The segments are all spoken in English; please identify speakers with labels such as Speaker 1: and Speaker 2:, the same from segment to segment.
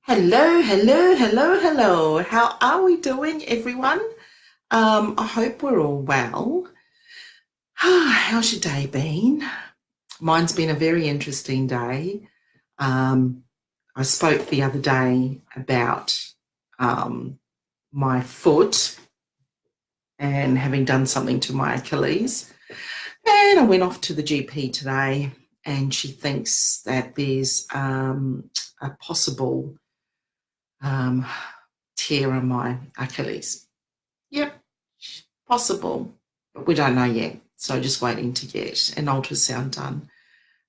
Speaker 1: Hello, hello, hello, hello. How are we doing, everyone? I hope we're all well. How's your day been? Mine's been a very interesting day. Um, I spoke the other day about um, my foot and having done something to my Achilles. And I went off to the GP today, and she thinks that there's a possible um, tear in my Achilles. Yep, possible, but we don't know yet. So just waiting to get an ultrasound done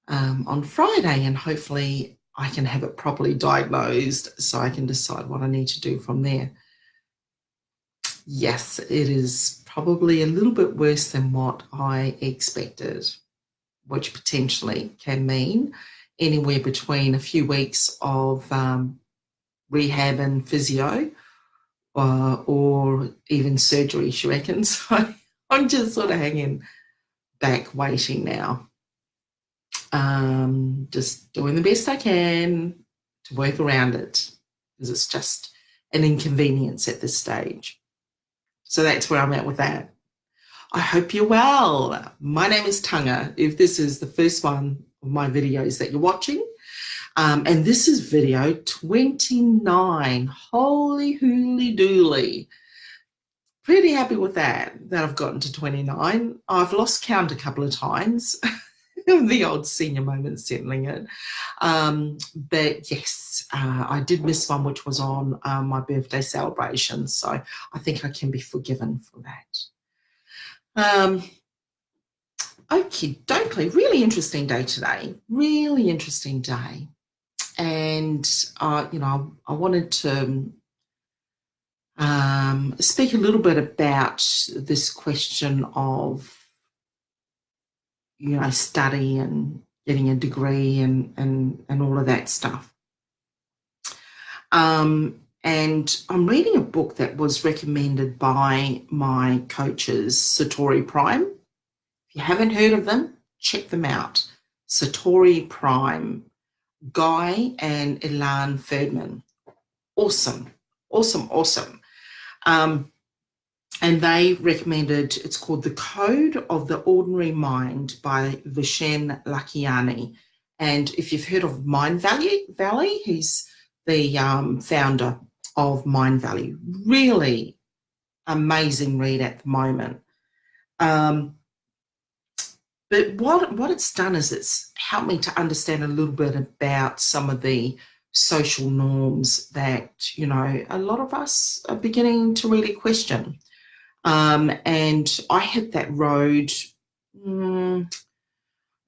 Speaker 1: on Friday, and hopefully I can have it properly diagnosed so I can decide what I need to do from there. Yes, it is probably a little bit worse than what I expected, which potentially can mean anywhere between a few weeks of rehab and physio or even surgery, she reckons. So I'm just sort of hanging back, waiting now. Just doing the best I can to work around it because it's just an inconvenience at this stage. So that's where I'm at with that. I hope you're well. My name is Tanga. If this is the first one of my videos that you're watching, and this is video 29. Holy hooly dooly. Pretty happy with that I've gotten to 29. I've lost count a couple of times. The old senior moment settling it. But yes, I did miss one, which was on my birthday celebration. So I think I can be forgiven for that. Okie dokie, really interesting day today. Really interesting day. And, I wanted to speak a little bit about this question of, study and getting a degree and all of that stuff. And I'm reading a book that was recommended by my coaches, Satori Prime. If you haven't heard of them, check them out. Satori Prime, Guy and Ilan Ferdman. Awesome, awesome, awesome. And they recommended, it's called The Code of the Ordinary Mind by Vishen Lakhiani. And if you've heard of Mind Valley, he's the founder of Mind Valley. Really amazing read at the moment. But what it's done is it's helped me to understand a little bit about some of the social norms that, a lot of us are beginning to really question. And I hit that road,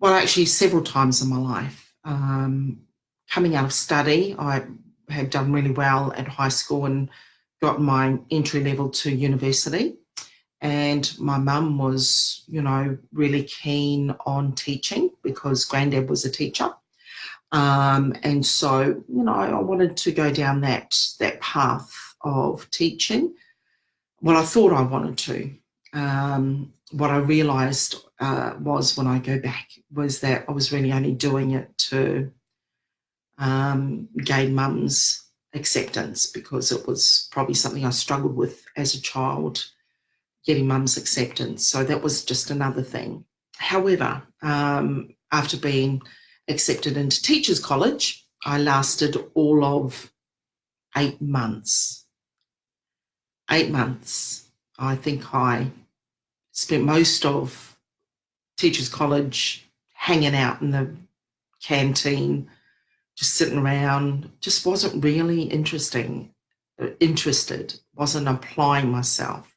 Speaker 1: actually several times in my life. Coming out of study, I had done really well at high school and got my entry level to university. And my mum was, really keen on teaching because granddad was a teacher. And so, I wanted to go down that path of teaching. Well, I thought I wanted to. What I realised was when I go back was that I was really only doing it to gain mum's acceptance because it was probably something I struggled with as a child, getting mum's acceptance. So that was just another thing. However, after being accepted into Teachers College, I lasted all of 8 months. 8 months. I think I spent most of Teachers College hanging out in the canteen, just sitting around, just wasn't really interested, wasn't applying myself.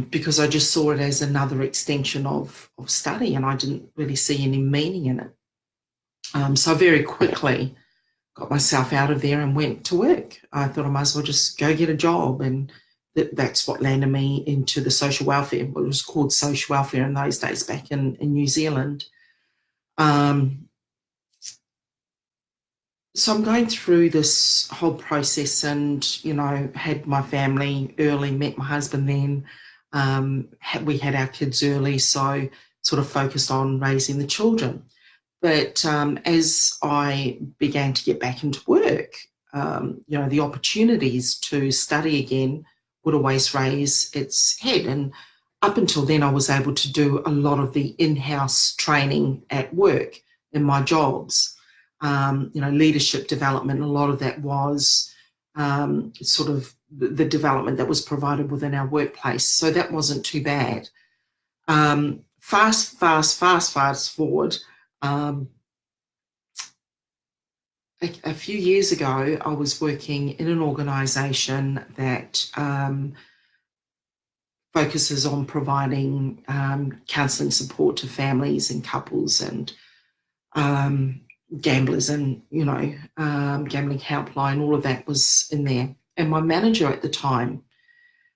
Speaker 1: Because I just saw it as another extension of study and I didn't really see any meaning in it. So I very quickly got myself out of there and went to work. I thought I might as well just go get a job, and that's what landed me into the social welfare. It was called social welfare in those days back in New Zealand. So I'm going through this whole process and, had my family early, met my husband then. We had our kids early, so sort of focused on raising the children. But as I began to get back into work, the opportunities to study again would always raise its head. And up until then, I was able to do a lot of the in-house training at work in my jobs. Leadership development, a lot of that was sort of the development that was provided within our workplace. So that wasn't too bad. Fast forward. Um, a few years ago, I was working in an organisation that focuses on providing counselling support to families and couples and gamblers, and gambling helpline. All of that was in there. And my manager at the time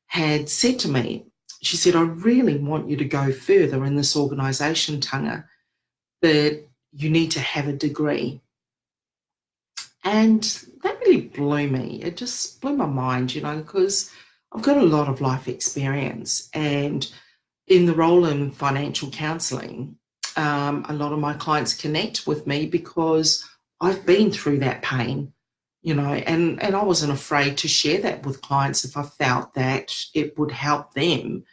Speaker 1: had said to me, she said, "I really want you to go further in this organisation, Tanga, but you need to have a degree." And that really blew me. It just blew my mind, because I've got a lot of life experience. And in the role in financial counselling, a lot of my clients connect with me because I've been through that pain, and I wasn't afraid to share that with clients if I felt that it would help them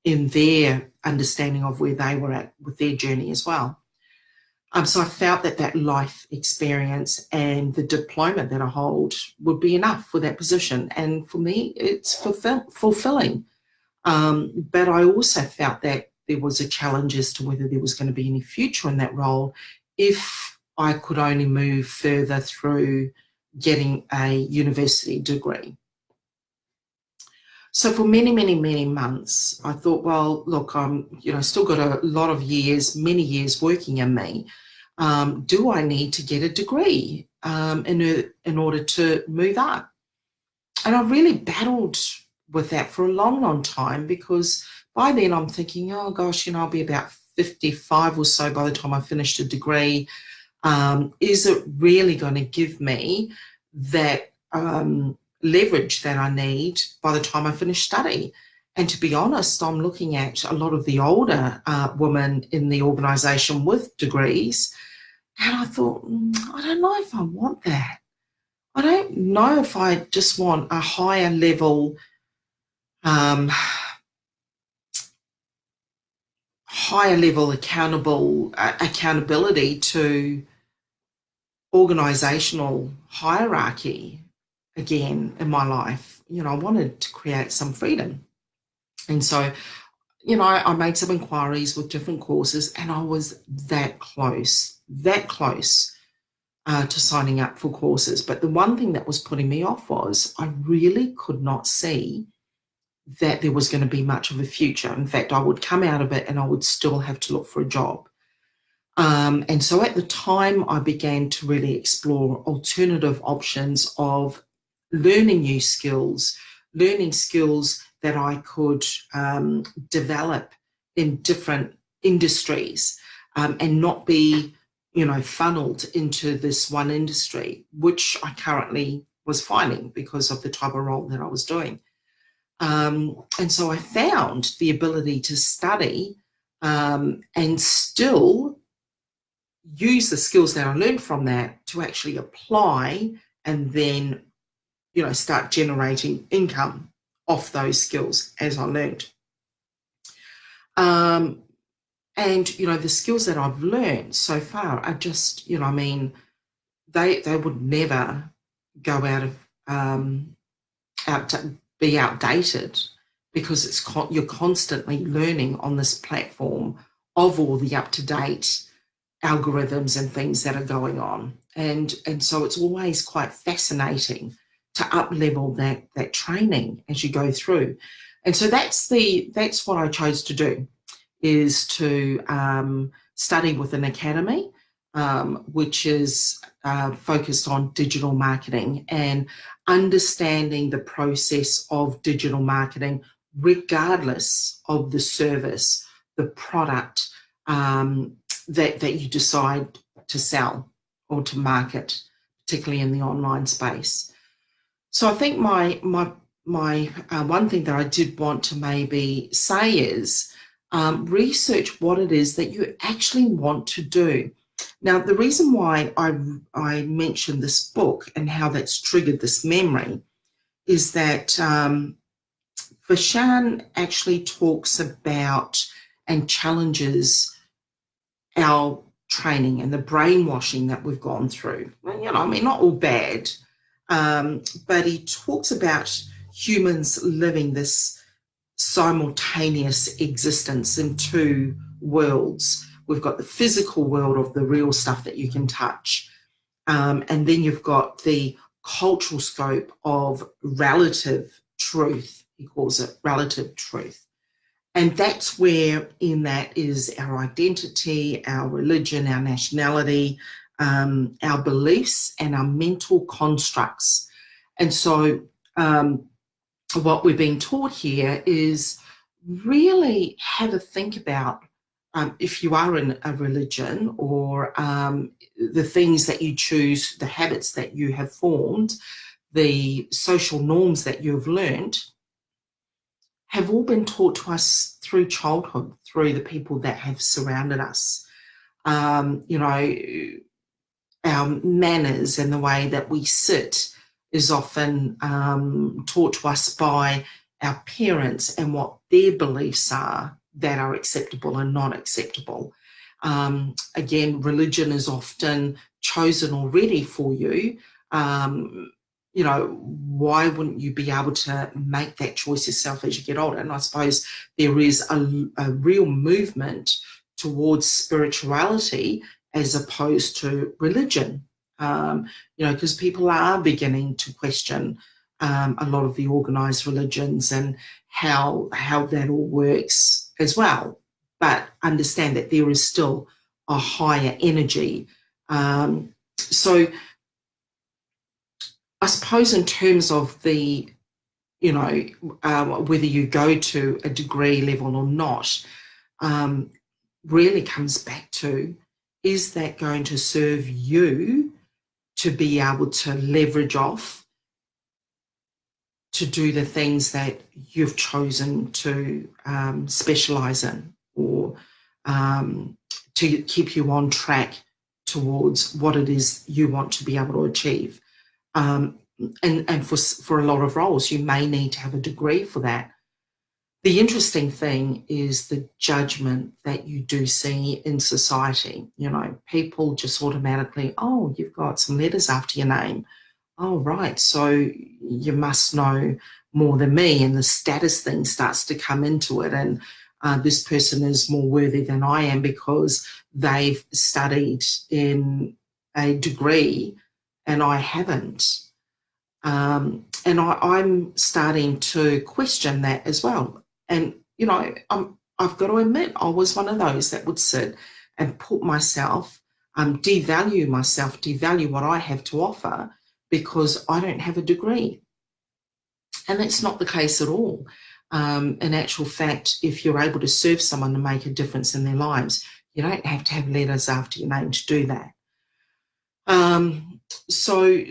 Speaker 1: in their understanding of where they were at with their journey as well. So I felt that life experience and the diploma that I hold would be enough for that position. And for me, it's fulfilling. But I also felt that there was a challenge as to whether there was going to be any future in that role if I could only move further through getting a university degree. So for many, many, many months, I thought, well, look, I'm, still got a lot of years, many years working in me. Do I need to get a degree in order to move up? And I really battled with that for a long, long time, because by then I'm thinking, oh gosh, I'll be about 55 or so by the time I finished a degree. Is it really going to give me that leverage that I need by the time I finish study? And to be honest, I'm looking at a lot of the older women in the organisation with degrees, and I thought, I don't know if I want that. I don't know if I just want a um, higher level accountability to organisational hierarchy again in my life. I wanted to create some freedom. And so, I made some inquiries with different courses, and I was that close to signing up for courses. But the one thing that was putting me off was I really could not see that there was going to be much of a future. In fact, I would come out of it and I would still have to look for a job. And so at the time, I began to really explore alternative options of learning new skills, learning skills that I could develop in different industries, and not be, funneled into this one industry, which I currently was finding because of the type of role that I was doing. And so I found the ability to study and still use the skills that I learned from that to actually apply and then, start generating income off those skills as I learned. And, the skills that I've learned so far are just, they would never go be outdated, because you're constantly learning on this platform of all the up-to-date algorithms and things that are going on. And so it's always quite fascinating to up-level that training as you go through. And so that's what I chose to do, is to study with an academy, which is focused on digital marketing and understanding the process of digital marketing, regardless of the service, the product that you decide to sell or to market, particularly in the online space. So I think my one thing that I did want to maybe say is, research what it is that you actually want to do. Now, the reason why I mentioned this book and how that's triggered this memory is that Vashan actually talks about and challenges our training and the brainwashing that we've gone through. Well, I mean, not all bad, but he talks about humans living this simultaneous existence in two worlds. We've got the physical world of the real stuff that you can touch, and then you've got the cultural scope of relative truth. He calls it relative truth. And that's where in that is our identity, our religion, our nationality, our beliefs, and our mental constructs. And so what we're being taught here is really have a think about if you are in a religion or the things that you choose, the habits that you have formed, the social norms that you've learned, have all been taught to us through childhood, through the people that have surrounded us. You know, our manners and the way that we sit is often taught to us by our parents and what their beliefs are that are acceptable and not acceptable. Again, religion is often chosen already for you. You know, why wouldn't you be able to make that choice yourself as you get older? And I suppose there is a real movement towards spirituality as opposed to religion, you know, because people are beginning to question a lot of the organised religions and how that all works as well. But understand that there is still a higher energy. So I suppose in terms of the, you know, whether you go to a degree level or not, really comes back to, is that going to serve you to be able to leverage off to do the things that you've chosen to specialise in, or to keep you on track towards what it is you want to be able to achieve. And for a lot of roles, you may need to have a degree for that. The interesting thing is the judgment that you do see in society. You know, people just automatically, oh, you've got some letters after your name. Oh, right, so you must know more than me, and the status thing starts to come into it, and this person is more worthy than I am because they've studied in a degree and I haven't. And I'm starting to question that as well. And, you know, I've got to admit, I was one of those that would sit and put myself, devalue what I have to offer because I don't have a degree. And that's not the case at all. In actual fact, if you're able to serve someone and make a difference in their lives, you don't have to have letters after your name to do that. So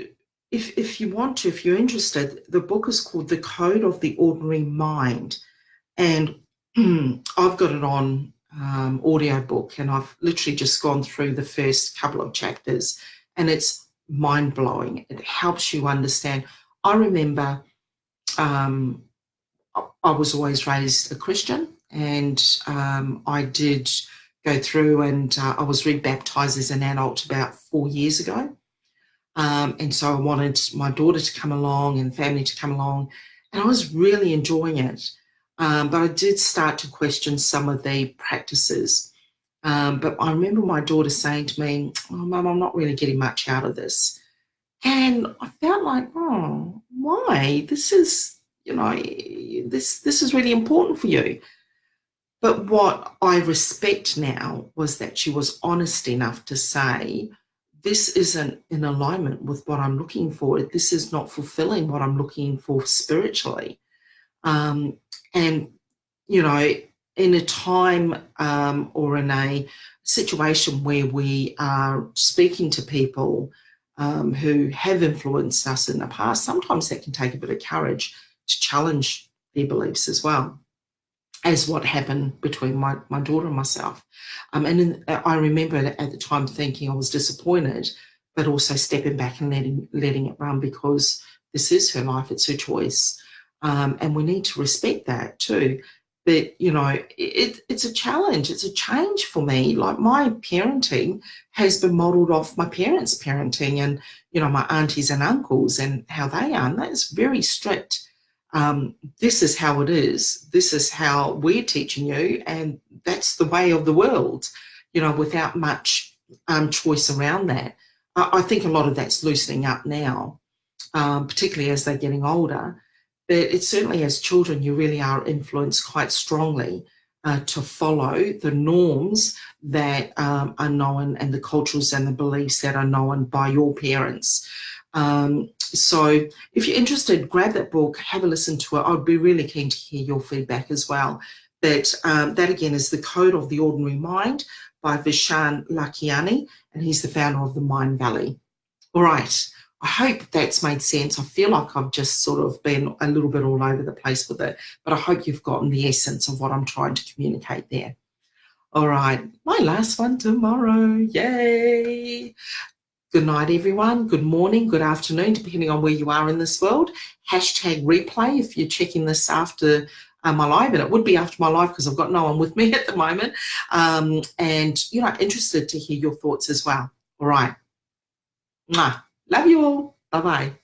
Speaker 1: if you want to, if you're interested, the book is called The Code of the Ordinary Mind. And I've got it on audiobook, and I've literally just gone through the first couple of chapters, and it's mind-blowing. It helps you understand. I remember I was always raised a Christian, and I did go through and I was rebaptized as an adult about 4 years ago. And so I wanted my daughter to come along and family to come along, and I was really enjoying it. But I did start to question some of the practices. But I remember my daughter saying to me, oh, Mum, I'm not really getting much out of this. And I felt like, oh, why? This is, you know, this is really important for you. But what I respect now was that she was honest enough to say, this isn't in alignment with what I'm looking for. This is not fulfilling what I'm looking for spiritually. And, you know, in a time or in a situation where we are speaking to people who have influenced us in the past, sometimes that can take a bit of courage to challenge their beliefs as well. as what happened between my daughter and myself. I remember at the time thinking I was disappointed, but also stepping back and letting it run, because this is her life, it's her choice. And we need to respect that too. But, it's a challenge. It's a change for me. Like, my parenting has been modeled off my parents' parenting and, my aunties and uncles and how they are. And that's very strict. This is how it is. This is how we're teaching you, and that's the way of the world, without much choice around that. I think a lot of that's loosening up now, particularly as they're getting older. But it's certainly, as children, you really are influenced quite strongly to follow the norms that are known, and the cultures and the beliefs that are known by your parents. So if you're interested, grab that book, have a listen to it. I'd be really keen to hear your feedback as well. But that again is The Code of the Ordinary Mind by Vishaan Lakhiani, and he's the founder of the Mind Valley. All right. I hope that's made sense. I feel like I've just sort of been a little bit all over the place with it, but I hope you've gotten the essence of what I'm trying to communicate there. All right. My last one tomorrow. Yay. Good night, everyone. Good morning, good afternoon, depending on where you are in this world. Hashtag replay if you're checking this after my live, and it would be after my live because I've got no one with me at the moment. And, interested to hear your thoughts as well. All right. Mwah. Love you all. Bye-bye.